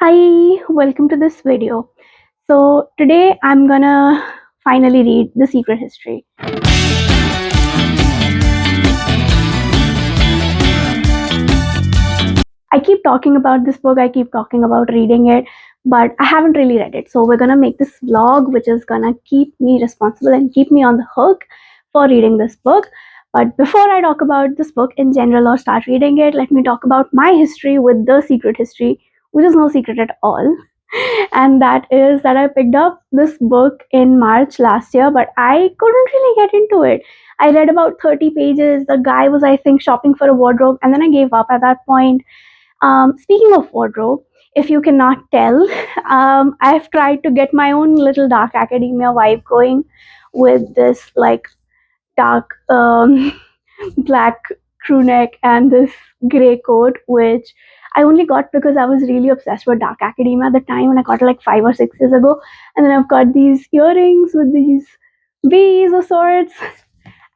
Hi, welcome to this video. So today I'm gonna finally read The Secret History. I keep talking about this book, I keep talking about reading it, but I haven't really read it. So we're gonna make this vlog which is gonna keep me responsible and keep me on the hook for reading this book. But before I talk about this book in general or start reading it, let me talk about my history with The Secret History, which is no secret at all. And that is that I picked up this book in March last year, but I couldn't really get into it. I read about 30 pages. The guy was, I think, shopping for a wardrobe, and then I gave up at that point. Speaking of wardrobe, if you cannot tell, I've tried to get my own little dark academia vibe going with this like dark black crew neck and this gray coat, which I only got because I was really obsessed with dark academia at the time, and I got it like 5 or 6 years ago. And then I've got these earrings with these bees or sorts,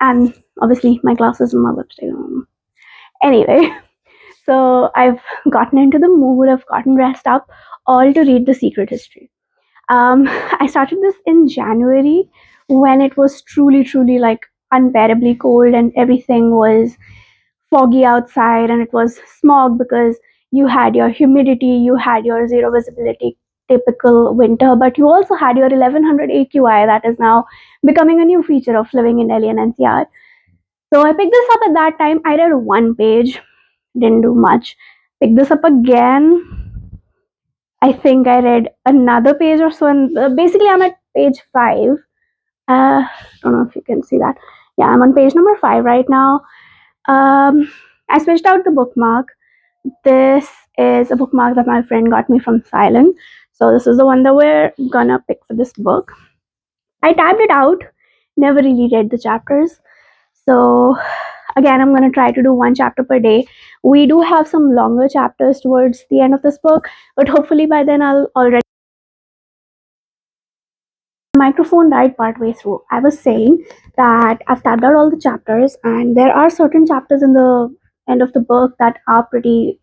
and obviously my glasses and my lipstick. Anyway, so I've gotten into the mood, I've gotten dressed up, all to read The Secret History. I started this in January when it was truly like unbearably cold and everything was foggy outside and it was smog because you had your humidity, you had your zero visibility, typical winter, but you also had your 1100 AQI that is now becoming a new feature of living in Delhi and NCR. So I picked this up at that time. I read one page, didn't do much. Picked this up again. I think I read another page or so, and basically I'm at page 5. Don't know if you can see that. Yeah, I'm on page number 5 right now. I switched out the bookmark. This is a bookmark that my friend got me from Silent. So this is the one that we're gonna pick for this book. I typed it out, never really read the chapters. So again, I'm gonna try to do one chapter per day. We do have some longer chapters towards the end of this book, but hopefully by then I'll already microphone died partway through. I was saying that I've tabbed out all the chapters, and there are certain chapters in the end of the book that are pretty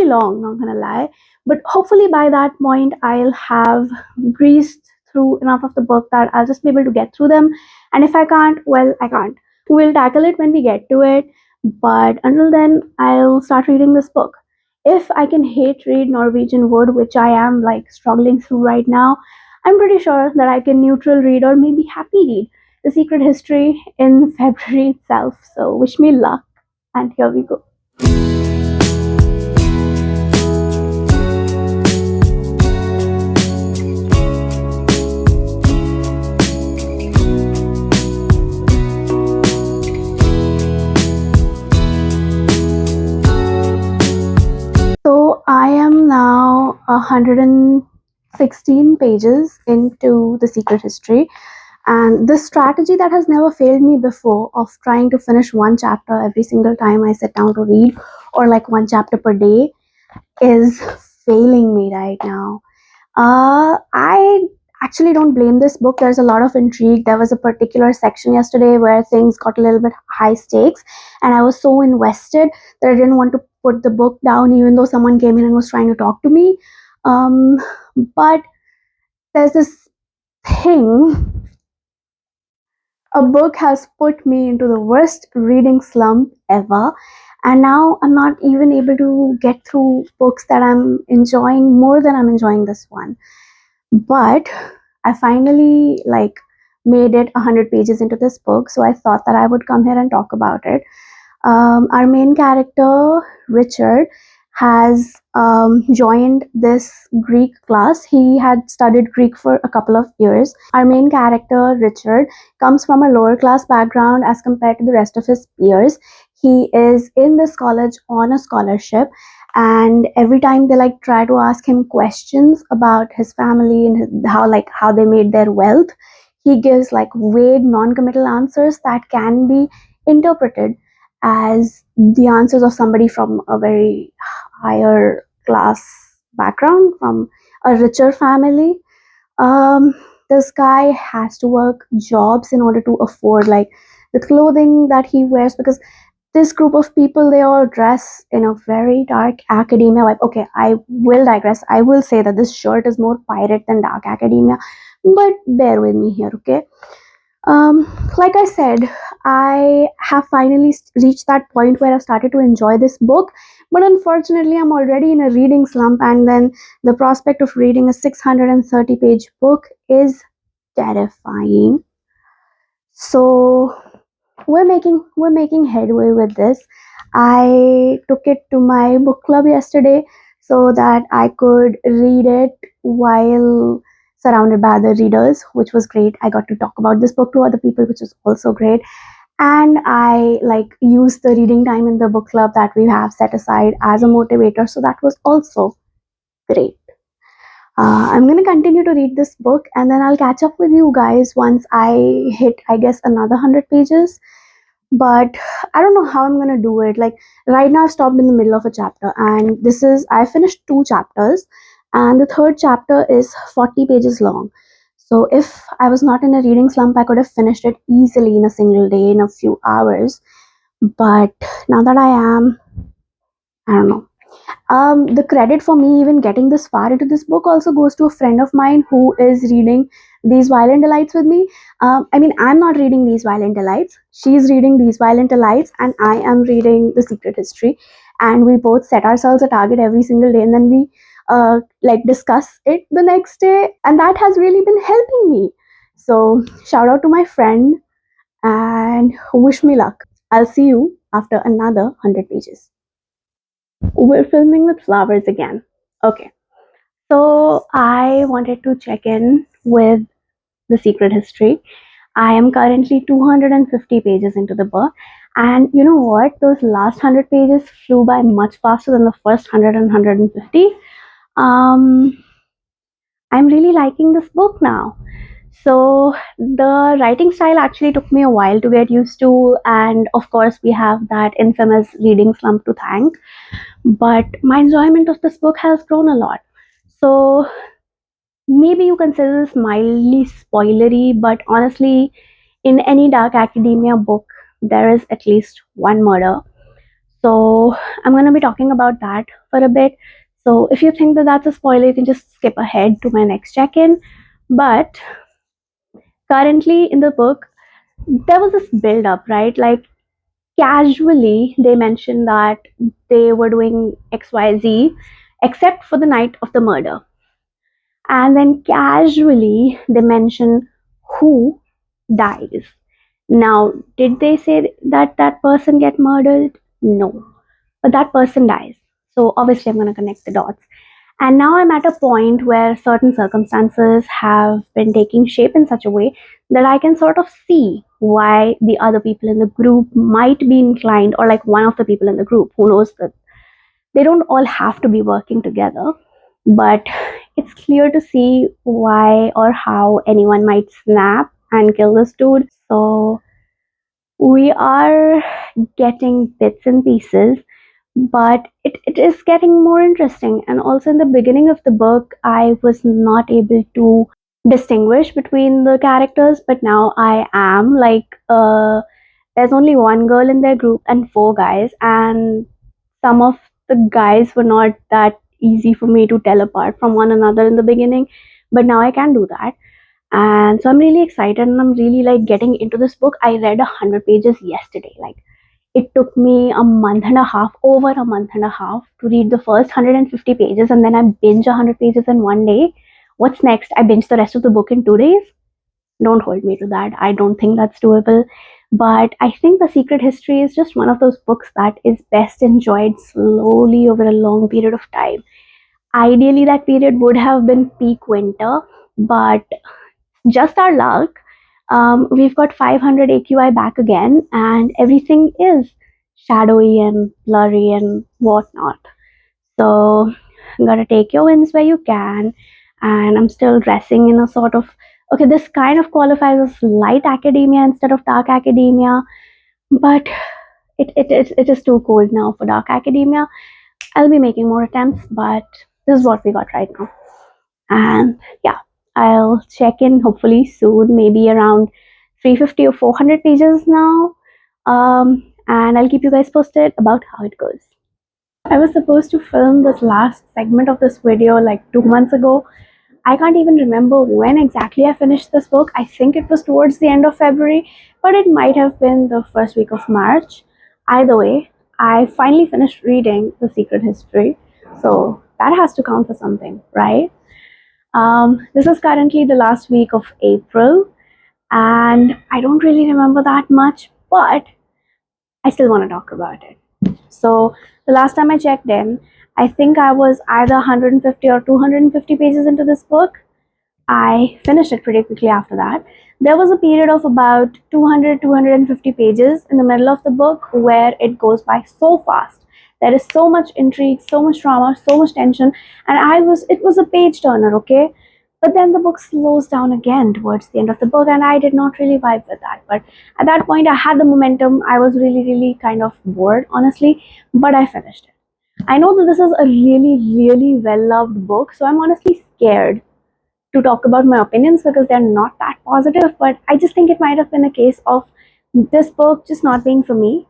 long, not gonna lie. But hopefully by that point I'll have breezed through enough of the book that I'll just be able to get through them. And if I can't, well, I can't. We'll tackle it when we get to it. But until then, I'll start reading this book. If I can hate read Norwegian Wood, which I am like struggling through right now, I'm pretty sure that I can neutral read or maybe happy read The Secret History in February itself. So wish me luck, and here we go. So I am now 116 pages into The Secret History, and this strategy that has never failed me before of trying to finish one chapter every single time I sit down to read, or like one chapter per day, is failing me right now. I actually don't blame this book. There's a lot of intrigue. There was a particular section yesterday where things got a little bit high stakes, and I was so invested that I didn't want to put the book down, even though someone came in and was trying to talk to me. Um, but there's this thing. A book has put me into the worst reading slump ever, and now I'm not even able to get through books that I'm enjoying more than I'm enjoying this one. But I finally made it 100 pages into this book, so I thought that I would come here and talk about it. Our main character, Richard, has joined this Greek class. He had studied Greek for a couple of years. Our main character, Richard, comes from a lower class background as compared to the rest of his peers. He is in this college on a scholarship, and every time they try to ask him questions about his family and how they made their wealth, he gives vague non-committal answers that can be interpreted as the answers of somebody from a very higher class background, from a richer family. um, this guy has to work jobs in order to afford the clothing that he wears, because this group of people, they all dress in a very dark academia vibe. Okay, I will digress. I will say that this shirt is more pirate than dark academia, but bear with me here, okay? um like I said, I have finally reached that point where I started to enjoy this book, but unfortunately I'm already in a reading slump, and then the prospect of reading a 630 page book is terrifying. So we're making headway with this. I took it to my book club yesterday so that I could read it while surrounded by other readers, which was great. I got to talk about this book to other people, which was also great. And I like used the reading time in the book club that we have set aside as a motivator, so that was also great. I'm going to continue to read this book, and then I'll catch up with you guys once I hit, I guess, another 100 pages. But I don't know how I'm going to do it. Like, right now I've stopped in the middle of a chapter, and I finished two chapters, and the third chapter is 40 pages long. So if I was not in a reading slump, I could have finished it easily in a single day, in a few hours. But now that I am, I don't know. The credit for me even getting this far into this book also goes to a friend of mine who is reading These Violent Delights with me. I mean, I'm not reading These Violent Delights. She's reading These Violent Delights, and I am reading The Secret History. And we both set ourselves a target every single day, and then we like discuss it the next day, and that has really been helping me. So shout out to my friend and wish me luck. I'll see you after another 100 pages. We're filming with flowers again. Okay. So I wanted to check in with The Secret History. I am currently 250 pages into the book. And you know what? Those last 100 pages flew by much faster than the first 100 and 150. Um, I'm really liking this book now. So the writing style actually took me a while to get used to. And of course, we have that infamous reading slump to thank. But my enjoyment of this book has grown a lot. So maybe you consider this mildly spoilery, but honestly, in any dark academia book, there is at least one murder. So I'm going to be talking about that for a bit. So if you think that that's a spoiler, you can just skip ahead to my next check in. But currently in the book, there was this build up, right? Like, casually, they mentioned that they were doing XYZ except for the night of the murder. And then casually they mention who dies. Now, did they say that that person get murdered? No, but that person dies. So obviously I'm going to connect the dots. And now I'm at a point where certain circumstances have been taking shape in such a way that I can sort of see why the other people in the group might be inclined, or like one of the people in the group who knows that they don't all have to be working together, but it's clear to see why or how anyone might snap and kill this dude. So we are getting bits and pieces, but it is getting more interesting. And also in the beginning of the book, I was not able to distinguish between the characters, but now I am. Like, there's only one girl in their group and four guys, and some of the guys were not that easy for me to tell apart from one another in the beginning, but now I can do that. And so I'm really excited, and I'm really like getting into this book. I read 100 pages yesterday. Like, it took me a month and a half, over a month and a half, to read the first 150 pages, and then I binge 100 pages in one day. What's next? I binge the rest of the book in 2 days? Don't hold me to that. I don't think that's doable. But I think The Secret History is just one of those books that is best enjoyed slowly over a long period of time. Ideally, that period would have been peak winter, but just our luck, we've got 500 AQI back again, and everything is shadowy and blurry and whatnot. So you gotta take your wins where you can. And I'm still dressing in a sort of, okay, this kind of qualifies as light academia instead of dark academia, but it is too cold now for dark academia. I'll be making more attempts, but this is what we got right now. And yeah, I'll check in hopefully soon, maybe around 350 or 400 pages now. and I'll keep you guys posted about how it goes. I was supposed to film this last segment of this video like 2 months ago. I can't even remember when exactly I finished this book. I think it was towards the end of February, but it might have been the first week of March. Either way, I finally finished reading The Secret History, so that has to count for something, right? This is currently the last week of April, and I don't really remember that much, but I still want to talk about it. So the last time I checked in, I think I was either 150 or 250 pages into this book. I finished it pretty quickly after that. There was a period of about 200, 250 pages in the middle of the book where it goes by so fast. There is so much intrigue, so much drama, so much tension, and it was a page turner, okay? But then the book slows down again towards the end of the book, and I did not really vibe with that. But at that point, I had the momentum. I was really, really kind of bored, honestly, but I finished it. I know that this is a really, really well loved book, so I'm honestly scared to talk about my opinions because they're not that positive, but I just think it might have been a case of this book just not being for me.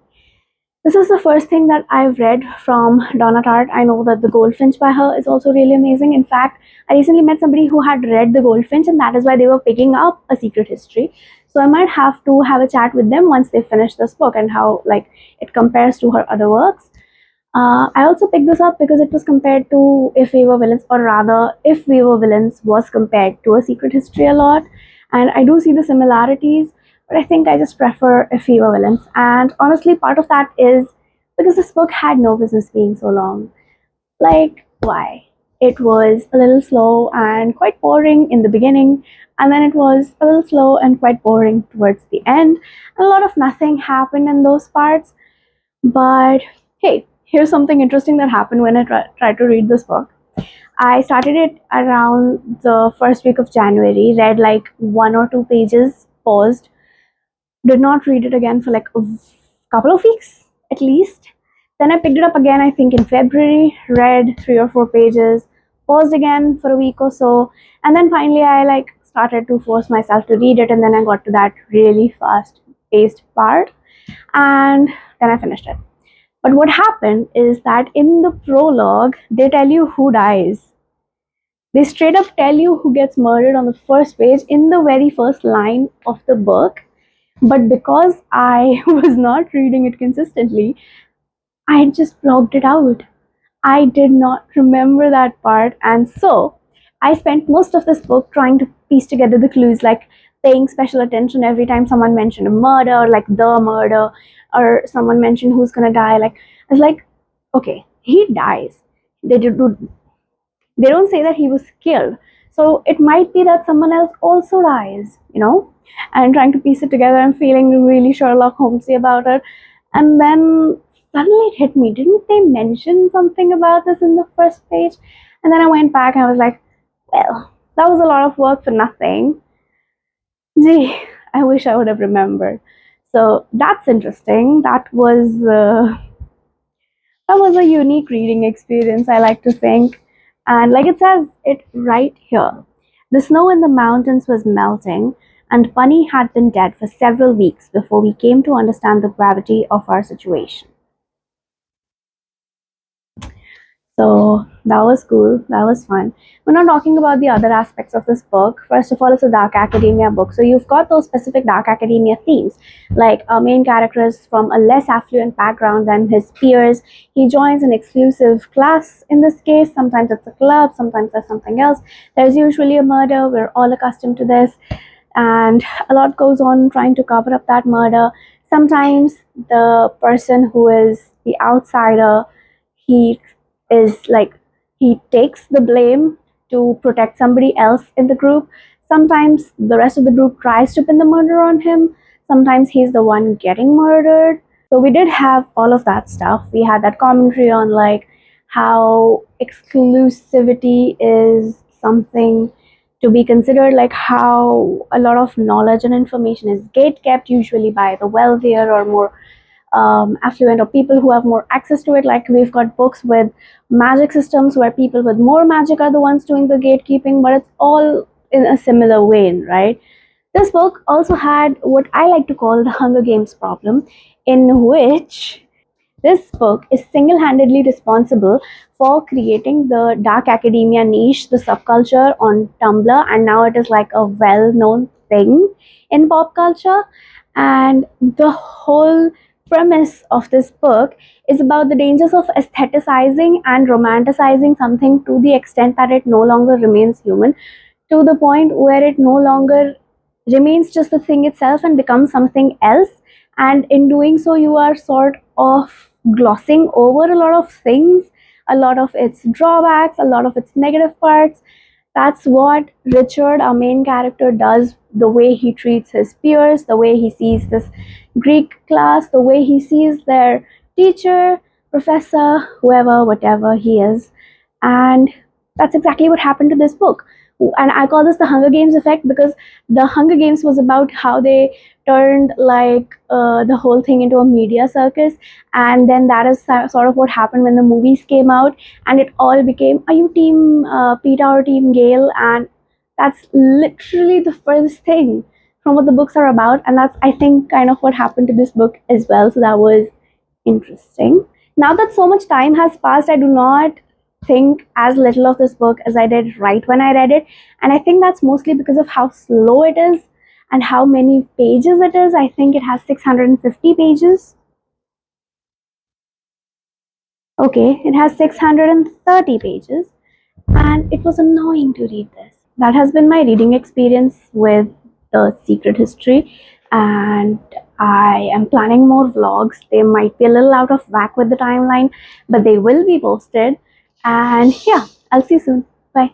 This is the first thing that I've read from Donna Tartt. I know that The Goldfinch by her is also really amazing. In fact, I recently met somebody who had read The Goldfinch, and that is why they were picking up A Secret History. So I might have to have a chat with them once they finish this book and how like it compares to her other works. I also picked this up because it was compared to If We Were Villains, or rather, If We Were Villains was compared to A Secret History a lot. And I do see the similarities, but I think I just prefer If We Were Villains. And honestly, part of that is because this book had no business being so long. Like, why? It was a little slow and quite boring in the beginning, and then it was a little slow and quite boring towards the end. A lot of nothing happened in those parts, but hey, here's something interesting that happened when I tried to read this book. I started it around the first week of January, read like 1 or 2 pages, paused, did not read it again for like a couple of weeks at least. Then I picked it up again, I think in February, read 3 or 4 pages, paused again for a week or so, and then finally I like started to force myself to read it, and then I got to that really fast paced part, and then I finished it. But what happened is that in the prologue, they tell you who dies. They straight up tell you who gets murdered on the first page in the very first line of the book. But because I was not reading it consistently, I just blocked it out. I did not remember that part, and so I spent most of this book trying to piece together the clues, like paying special attention every time someone mentioned a murder, or like the murder, or someone mentioned who's gonna die. Like I was like, okay, he dies. They do. They don't say that he was killed, so it might be that someone else also dies. And trying to piece it together and feeling really Sherlock Holmesy about it, and then suddenly it hit me. Didn't they mention something about this in the first page? And then I went back and I was like, well, that was a lot of work for nothing. Gee, I wish I would have remembered. So that's interesting. That was a unique reading experience, I like to think. And like it says it right here, the snow in the mountains was melting, and Bunny had been dead for several weeks before we came to understand the gravity of our situation. So that was cool. That was fun. We're not talking about the other aspects of this book. First of all, it's a dark academia book. So you've got those specific dark academia themes. Like our main character is from a less affluent background than his peers. He joins an exclusive class in this case. Sometimes it's a club, sometimes there's something else. There's usually a murder. We're all accustomed to this. And a lot goes on trying to cover up that murder. Sometimes the person who is the outsider, he is like he takes the blame to protect somebody else in the group. Sometimes the rest of the group tries to pin the murder on him. Sometimes he's the one getting murdered. So we did have all of that stuff. We had that commentary on like how exclusivity is something to be considered, like how a lot of knowledge and information is gate kept usually by the wealthier or more affluent, or people who have more access to it. Like we've got books with magic systems where people with more magic are the ones doing the gatekeeping, but it's all in a similar vein, right? This book also had what I like to call the Hunger Games problem, in which this book is single handedly responsible for creating the dark academia niche, the subculture on Tumblr, and now it is like a well known thing in pop culture. And the whole premise of this book is about the dangers of aestheticizing and romanticizing something to the extent that it no longer remains human, to the point where it no longer remains just the thing itself and becomes something else. And in doing so, you are sort of glossing over a lot of things, a lot of its drawbacks, a lot of its negative parts. That's what Richard, our main character, does. The way he treats his peers, the way he sees this Greek class, the way he sees their teacher, professor, whoever, whatever he is. And that's exactly what happened to this book. And I call this the Hunger Games effect because the Hunger Games was about how they turned like the whole thing into a media circus, and then that is sort of what happened when the movies came out, and it all became, are you team Peter or team Gale? And that's literally the first thing from what the books are about, and that's, I think, kind of what happened to this book as well. So that was interesting. Now that so much time has passed, I do not think as little of this book as I did right when I read it. And I think that's mostly because of how slow it is and how many pages it is. I think it has 650 pages. Okay, it has 630 pages. And it was annoying to read this. That has been my reading experience with The Secret History, and I am planning more vlogs. They might be a little out of whack with the timeline, but they will be posted. And yeah, I'll see you soon. Bye.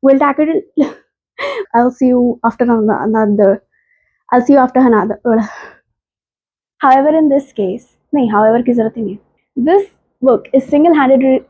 We'll tackle it. I'll see you after another. I'll see you after another. However, in this case, नहीं, however की जरूरत ही नहीं. This book is single-handedly